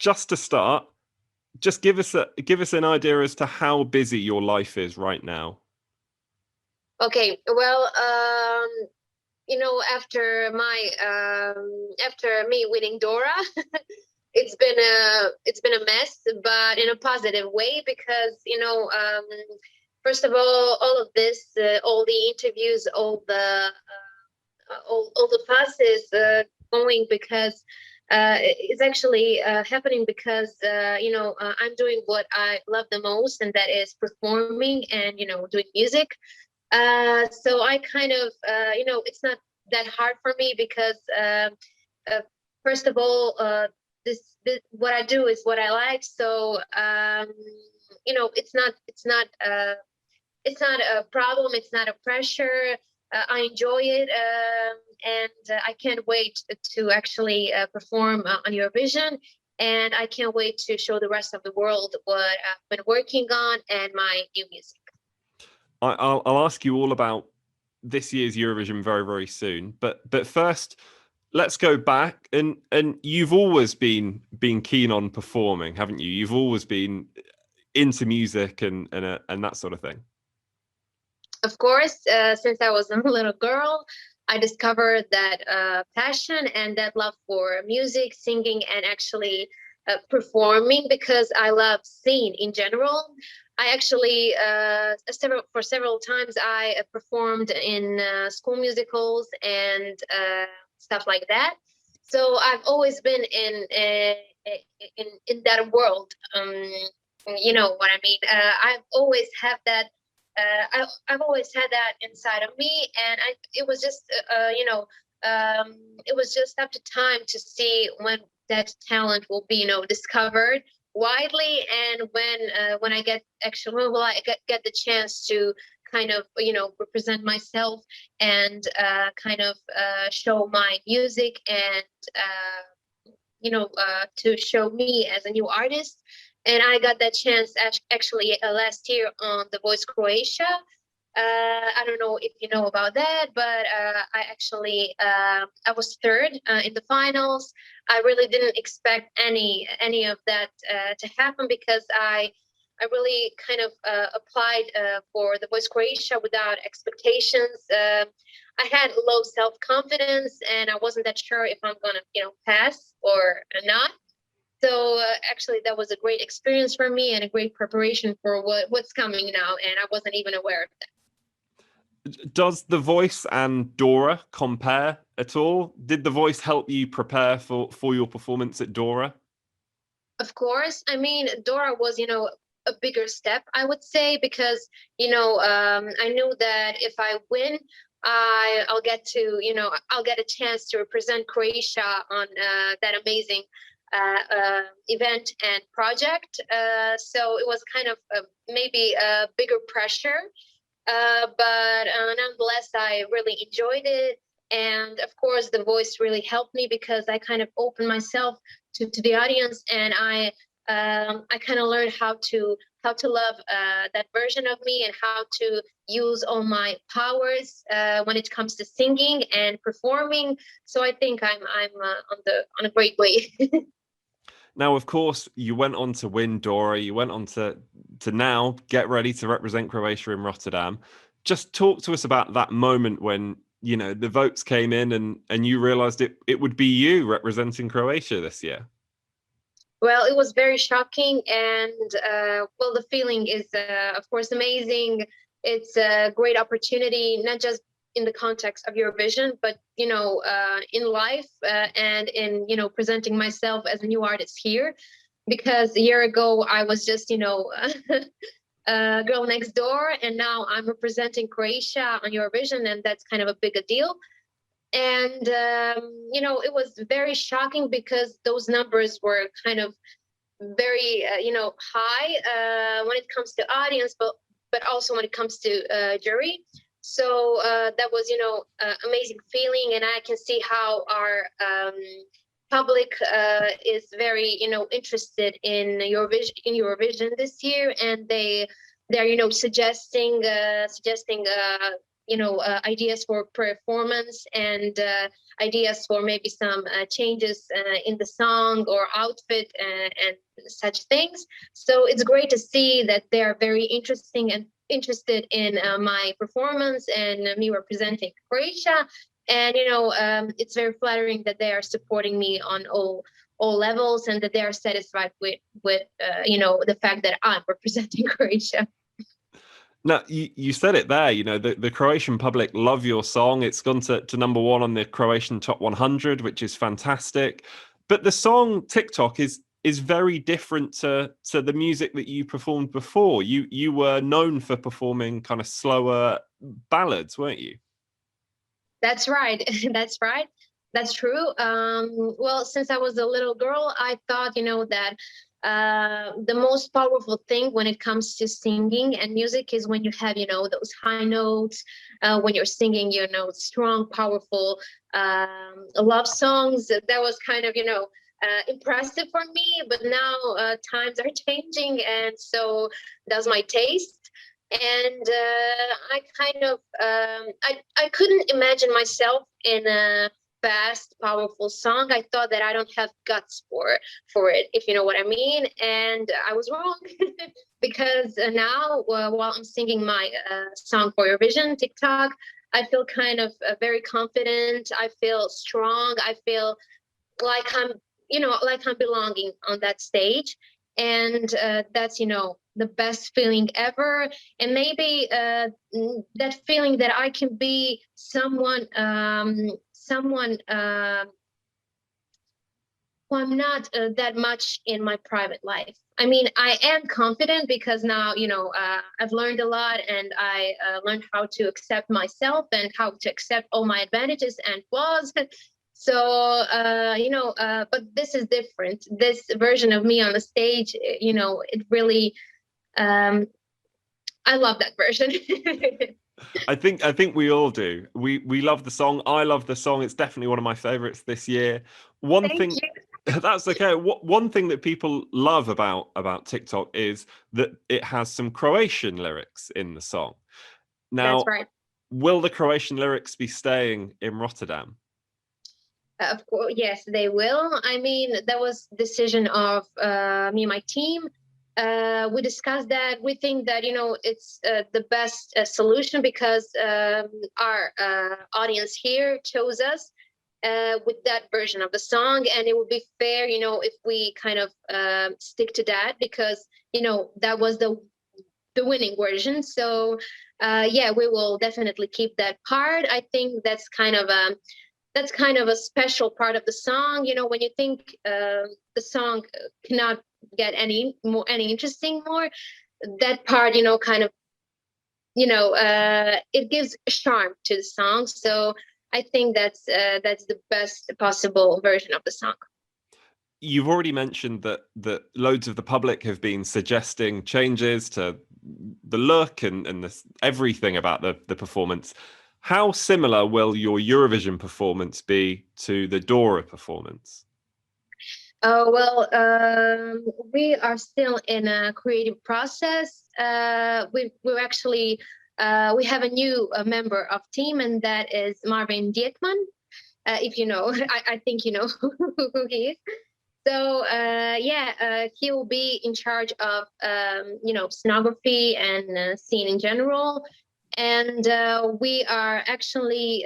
just to start, just give us an idea as to how busy your life is right now. Okay, well, after me winning Dora, it's been a mess, but in a positive way, because first of all of this, all the interviews, all the fuss is going because it's actually happening because I'm doing what I love the most, and that is performing and doing music. So I kind of it's not that hard for me because first of all, this what I do is what I like. So it's not a problem. It's not a pressure. I enjoy it, and I can't wait to actually perform on Eurovision. And I can't wait to show the rest of the world what I've been working on and my new music. I'll ask you all about this year's Eurovision very, very soon. But first, let's go back, and you've always been keen on performing, haven't you? You've always been into music and that sort of thing. Of course, since I was a little girl, I discovered that passion and that love for music, singing, and actually performing, because I love singing in general. I actually several times I performed in school musicals and stuff like that. So I've always been in that world. You know what I mean? I've always had that. I've always had that inside of me, and it was just it was just up to time to see when that talent will be discovered widely, and when I get actually when I get the chance to kind of represent myself and kind of show my music and to show me as a new artist. And I got that chance actually last year on The Voice Croatia. I don't know if you know about that, but I was third in the finals. I really didn't expect any of that to happen, because I really kind of applied for The Voice Croatia without expectations. I had low self-confidence, and I wasn't that sure if I'm gonna pass or not. So actually, that was a great experience for me and a great preparation for what's coming now, and I wasn't even aware of that. Does The Voice and Dora compare at all? Did The Voice help you prepare for your performance at Dora? Of course. I mean, Dora was, a bigger step, I would say, because, I knew that if I win, I'll get a chance to represent Croatia on that amazing event and project. So it was kind of maybe a bigger pressure, but nonetheless, I really enjoyed it. And of course, The Voice really helped me, because I kind of opened myself to the audience, and I kind of learned how to love that version of me, and how to use all my powers when it comes to singing and performing. So I think I'm on a great way. Now, of course, you went on to win Dora. You went on to now get ready to represent Croatia in Rotterdam. Just talk to us about that moment when, the votes came in and you realized it would be you representing Croatia this year. Well, it was very shocking, and well, the feeling is, of course, amazing. It's a great opportunity, not just in the context of Eurovision, but in life, and in presenting myself as a new artist here, because a year ago I was just girl next door, and now I'm representing Croatia on Eurovision, and that's kind of a big deal. And it was very shocking, because those numbers were kind of very high when it comes to audience, but also when it comes to jury. So that was, amazing feeling, and I can see how our public is very, interested in Eurovision this year, and they're, suggesting ideas for performance and ideas for maybe some changes in the song or outfit and such things. So it's great to see that they are very interested in my performance and me representing Croatia. And it's very flattering that they are supporting me on all levels, and that they are satisfied with the fact that I'm representing Croatia. Now, you said it there, the Croatian public love your song. It's gone to #1 on the Croatian Top 100, which is fantastic. But the song Tik Tok is very different to the music that you performed before. You were known for performing kind of slower ballads, weren't you? That's right. That's right. That's true. Well, since I was a little girl, I thought, that the most powerful thing when it comes to singing and music is when you have, those high notes, when you're singing, strong, powerful love songs. That was kind of, impressive for me. But now times are changing, and so that's my taste. And I kind of I couldn't imagine myself in a fast, powerful song. I thought that I don't have guts for it, if you know what I mean. And I was wrong because now while I'm singing my song for Eurovision, Tik Tok, I feel kind of very confident. I feel strong. I feel like I'm belonging on that stage. And that's the best feeling ever. And maybe that feeling that I can be someone who I'm not that much in my private life. I mean, I am confident because now I've learned a lot, and I learned how to accept myself and how to accept all my advantages and flaws. So, but this is different. This version of me on the stage, it really, I love that version. I think we all do. We love the song. I love the song. It's definitely one of my favorites this year. Thank you. That's okay. One thing that people love about Tik Tok is that it has some Croatian lyrics in the song. Now, that's right. Will the Croatian lyrics be staying in Rotterdam? Of course, yes, they will. I mean, that was decision of me and my team. We discussed that. We think that it's the best solution because our audience here chose us with that version of the song, and it would be fair, if we kind of stick to that, because that was the winning version. So yeah, we will definitely keep that part. I think that's kind of a special part of the song. When you think the song cannot get any interesting more, that part, kind of, it gives a charm to the song. So I think that's the best possible version of the song. You've already mentioned that loads of the public have been suggesting changes to the look and everything about the performance. How similar will your Eurovision performance be to the Dora performance? Well, we are still in a creative process. We're actually we have a new member of team, and that is Marvin Diekman. If you know, I think you know who he is. So yeah, he will be in charge of scenography and scene in general. And we are actually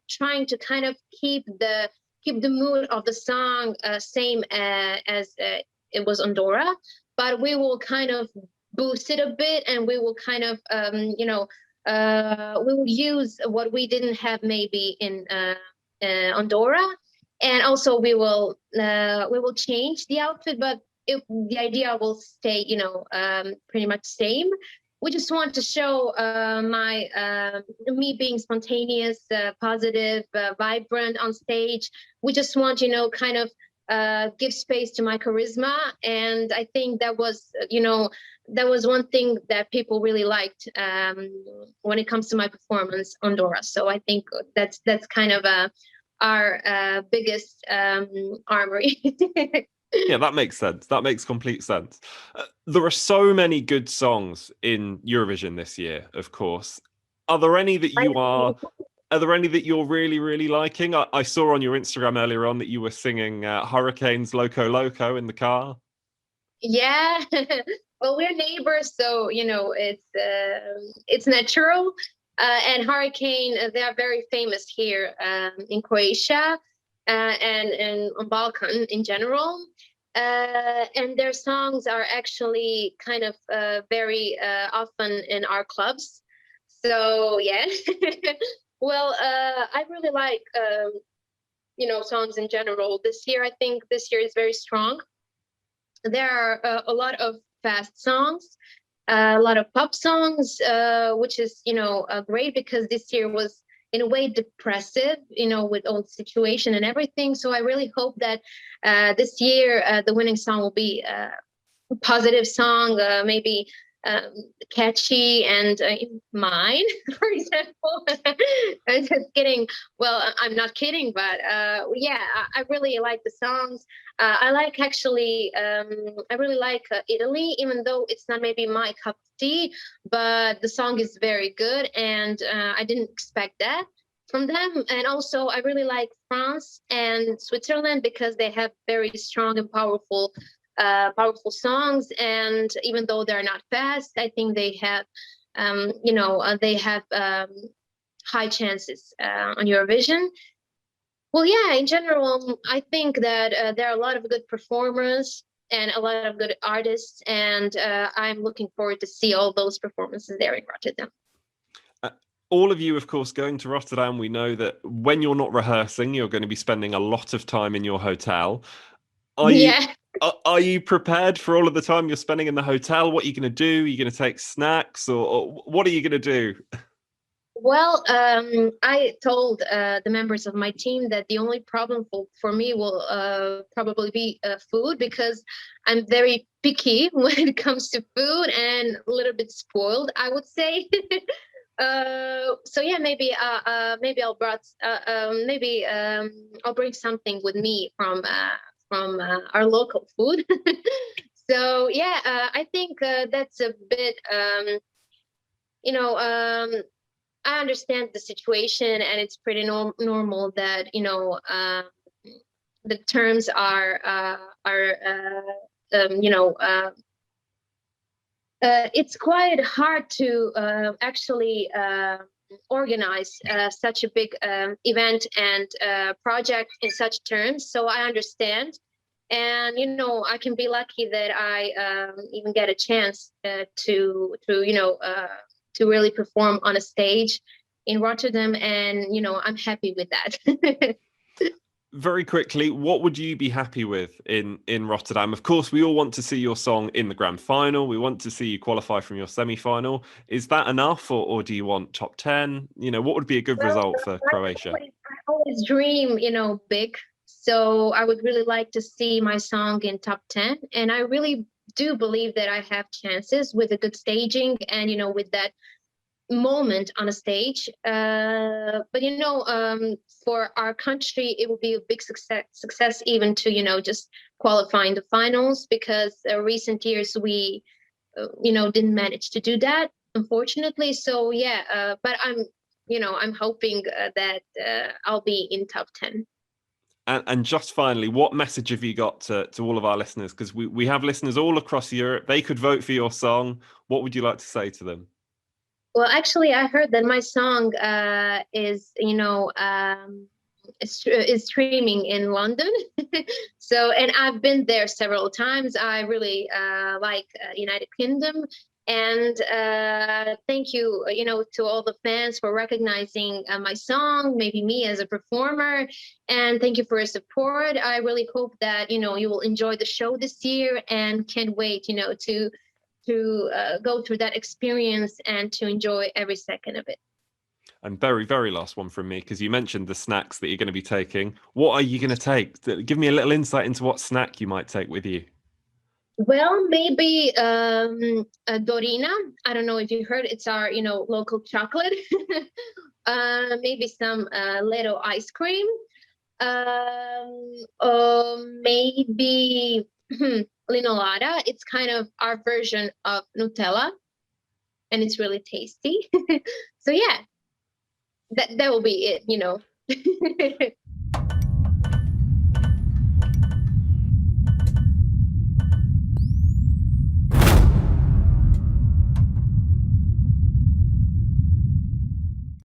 trying to kind of keep the mood of the song same as it was on Dora, but we will kind of boost it a bit, and we will kind of we will use what we didn't have maybe in on Dora, and also we will change the outfit, but the idea will stay pretty much same. We just want to show me being spontaneous, positive, vibrant on stage. We just want, kind of give space to my charisma. And I think that was one thing that people really liked when it comes to my performance on Dora. So I think that's kind of our biggest armory. Yeah, that makes sense. That makes complete sense. There are so many good songs in Eurovision this year, of course. Are there any that I- are there any that you're really, really liking? I saw on your Instagram earlier on that you were singing Hurricanes Loco Loco in the car. Yeah. Well, we're neighbors, so it's natural. And Hurricane, they are very famous here in Croatia and on Balkan in general. And their songs are actually kind of very often in our clubs. So yeah. Well, I really like songs in general. This year, I think this year is very strong. There are a lot of fast songs, a lot of pop songs, which is great because this year was in a way depressive, with all the situation and everything. So I really hope that this year the winning song will be a positive song, maybe um, catchy and mine, for example. I'm just kidding. Well, I'm not kidding, but yeah, I really like the songs. I like actually, I really like Italy, even though it's not maybe my cup of tea, but the song is very good, and I didn't expect that from them. And also, I really like France and Switzerland because they have very strong and powerful songs, and even though they're not fast, I think they have high chances on Eurovision. Well, yeah, in general, I think that there are a lot of good performers and a lot of good artists, and I'm looking forward to see all those performances there in Rotterdam. All of you, of course, going to Rotterdam, we know that when you're not rehearsing, you're going to be spending a lot of time in your hotel. Are you Yeah. are you prepared for all of the time you're spending in the hotel? What are you going to do? Are you going to take snacks, or what are you going to do? Well, I told the members of my team that the only problem for me will probably be food, because I'm very picky when it comes to food and a little bit spoiled, I would say. So yeah, maybe I'll bring something with me from our local food. So yeah, I think that's a bit you know I understand the situation, and it's pretty normal that the terms um, you know uh, it's quite hard to actually organize such a big event and project in such terms. So I understand, and I can be lucky that I even get a chance to really perform on a stage in Rotterdam, and I'm happy with that. Very quickly, what would you be happy with in Rotterdam? Of course, we all want to see your song in the grand final. We want to see you qualify from your semi-final. Is that enough, or do you want top 10? What would be a good Well, result for Croatia? I always dream, big. So I would really like to see my song in top 10. And I really do believe that I have chances with a good staging and, with that moment on a stage. But, for our country, it will be a big success even to, just qualifying the finals, because recent years we, didn't manage to do that, unfortunately. So yeah, but I'm hoping that I'll be in top 10. And just finally, what message have you got to all of our listeners? Because we have listeners all across Europe. They could vote for your song. What would you like to say to them? Well, actually, I heard that my song is streaming in London. So, and I've been there several times. I really like United Kingdom. And thank you, to all the fans for recognizing my song, maybe me as a performer. And thank you for your support. I really hope that, you will enjoy the show this year, and can't wait, to go through that experience and to enjoy every second of it. And very, very last one from me, because you mentioned the snacks that you're going to be taking. What are you going to take? Give me a little insight into what snack you might take with you. Well, maybe a Dorina. I don't know if you heard. It's our, local chocolate. Maybe some little ice cream. Or maybe linolada. It's kind of our version of Nutella. and it's really tasty. So yeah, that will be it.